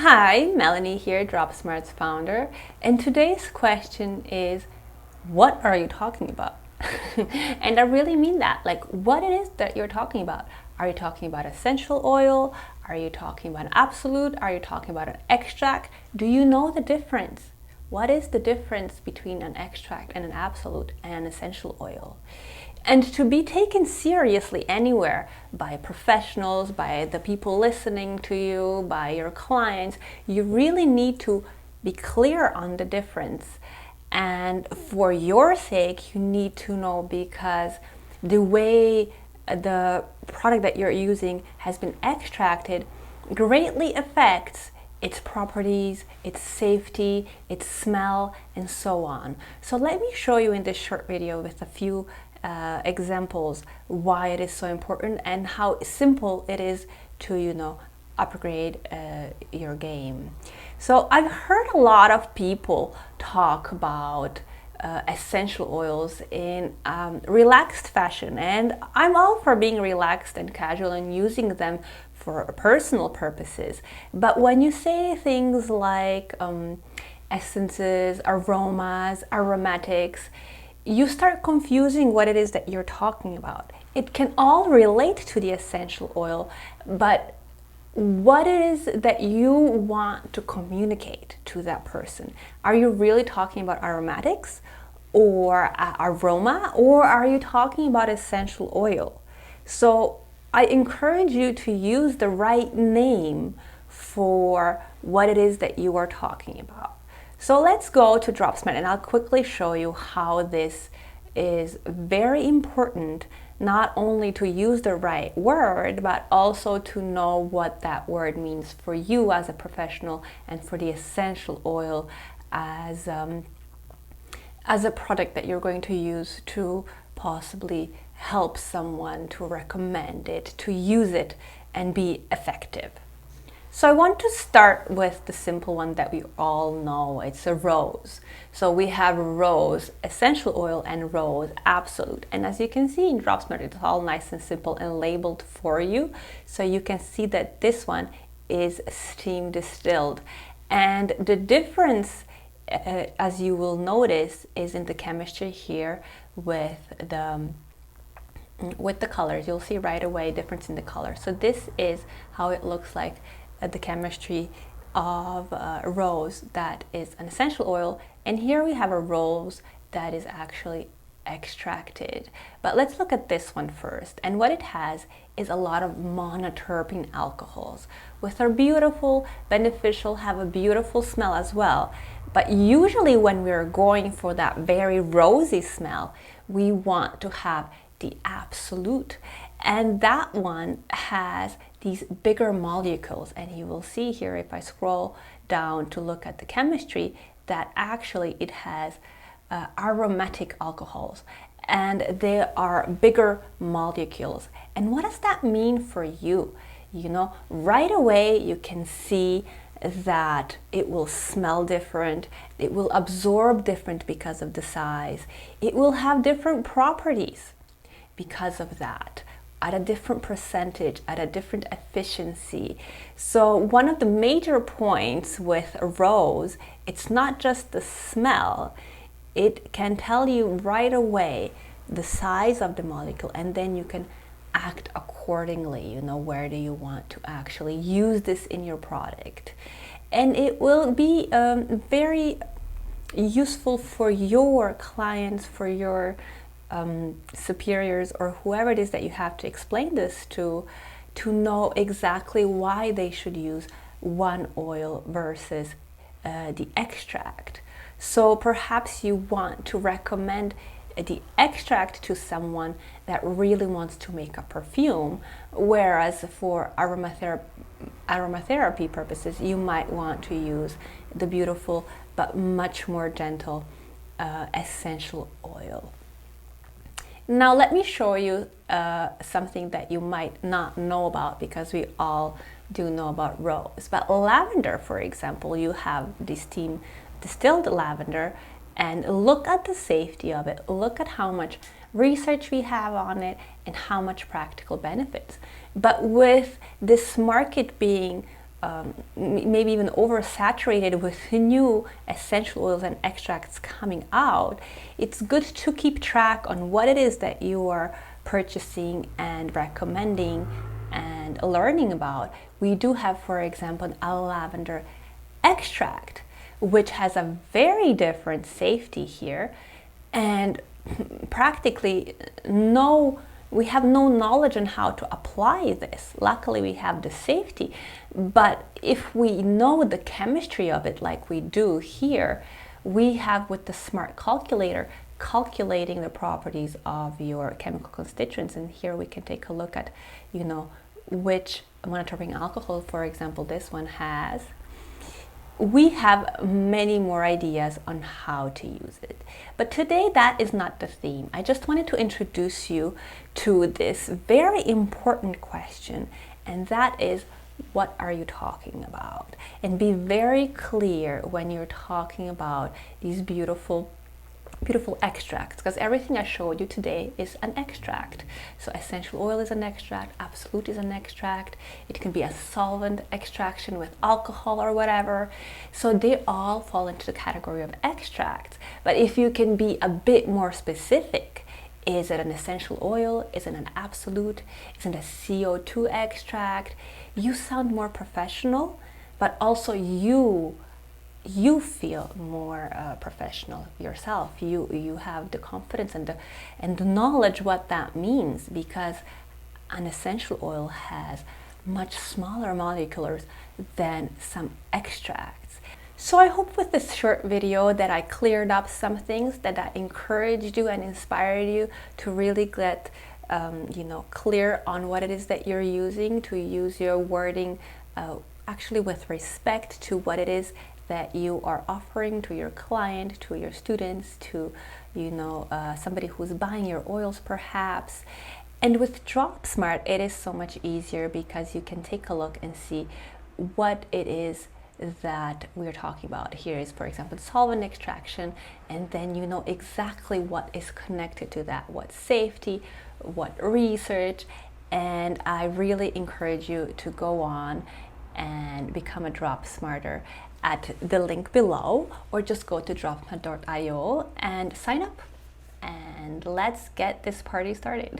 Hi, Melanie here, DropSmart's founder, and today's question is, what are you talking about? And I really mean that, like what it is that you're talking about. Are you talking about essential oil? Are you talking about an absolute? Are you talking about an extract? Do you know the difference? What is the difference between an extract and an absolute and an essential oil? And to be taken seriously anywhere by professionals, by the people listening to you, by your clients, you really need to be clear on the difference. And for your sake, you need to know, because the way the product that you're using has been extracted greatly affects its properties, its safety, its smell, and so on. So let me show you in this short video with a few examples why it is so important and how simple it is to, upgrade your game. So I've heard a lot of people talk about essential oils in relaxed fashion, and I'm all for being relaxed and casual and using them for personal purposes. But when you say things like essences, aromas, aromatics, you start confusing what it is that you're talking about. It can all relate to the essential oil, but what it is that you want to communicate to that person? Are you really talking about aromatics or aroma, or are you talking about essential oil? So I encourage you to use the right name for what it is that you are talking about. So let's go to DropSmart and I'll quickly show you how this is very important, not only to use the right word, but also to know what that word means for you as a professional and for the essential oil as a product that you're going to use to possibly help someone, to recommend it, to use it and be effective. So I want to start with the simple one that we all know. It's a rose. So we have rose essential oil and rose absolute. And as you can see in DropSmart, it's all nice and simple and labeled for you. So you can see that this one is steam distilled. And the difference, as you will notice, is in the chemistry here with the colors. You'll see right away difference in the color. So this is how it looks like, the chemistry of rose that is an essential oil, and here we have a rose that is actually extracted. But let's look at this one first, and what it has is a lot of monoterpene alcohols, which are beautiful, beneficial, have a beautiful smell as well. But usually when we're going for that very rosy smell, we want to have the absolute, and that one has these bigger molecules. And you will see here, if I scroll down to look at the chemistry, that actually it has aromatic alcohols, and they are bigger molecules. And what does that mean for you? Right away you can see that it will smell different, it will absorb different because of the size, it will have different properties because of that, at a different percentage, at a different efficiency. So one of the major points with a rose, it's not just the smell, it can tell you right away the size of the molecule, and then you can act accordingly. Where do you want to actually use this in your product? And it will be very useful for your clients, for your superiors, or whoever it is that you have to explain this to know exactly why they should use one oil versus the extract. So perhaps you want to recommend the extract to someone that really wants to make a perfume, whereas for aromatherapy purposes, you might want to use the beautiful but much more gentle essential oil. Now let me show you something that you might not know about, because we all do know about rose. But lavender, for example, you have the steam distilled lavender, and look at the safety of it. Look at how much research we have on it, and how much practical benefits. But with this market being maybe even oversaturated with new essential oils and extracts coming out, it's good to keep track on what it is that you are purchasing and recommending and learning about. We do have, for example, an aloe lavender extract, which has a very different safety here, and practically we have no knowledge on how to apply this. Luckily, we have the safety, but if we know the chemistry of it like we do here, we have with the smart calculator calculating the properties of your chemical constituents. And here we can take a look at, which monitoring alcohol, for example, this one has. We have many more ideas on how to use it. But today that is not the theme. I just wanted to introduce you to this very important question, and that is, what are you talking about? And be very clear when you're talking about these beautiful extracts, because everything I showed you today is an extract. So essential oil is an extract, absolute is an extract, it can be a solvent extraction with alcohol or whatever. So they all fall into the category of extracts. But if you can be a bit more specific, is it an essential oil? Is it an absolute? Is it a CO2 extract? You sound more professional, but also you feel more professional yourself. You have the confidence and the knowledge what that means, because an essential oil has much smaller molecules than some extracts. So I hope with this short video that I cleared up some things, that I encouraged you and inspired you to really get clear on what it is that you're using, to use your wording actually with respect to what it is that you are offering to your client, to your students, to somebody who's buying your oils perhaps. And with DropSmart, it is so much easier because you can take a look and see what it is that we're talking about. Here is, for example, solvent extraction, and then you know exactly what is connected to that, what safety, what research. And I really encourage you to go on and become a DropSmarter at the link below, or just go to dropsmart.io and sign up, and let's get this party started.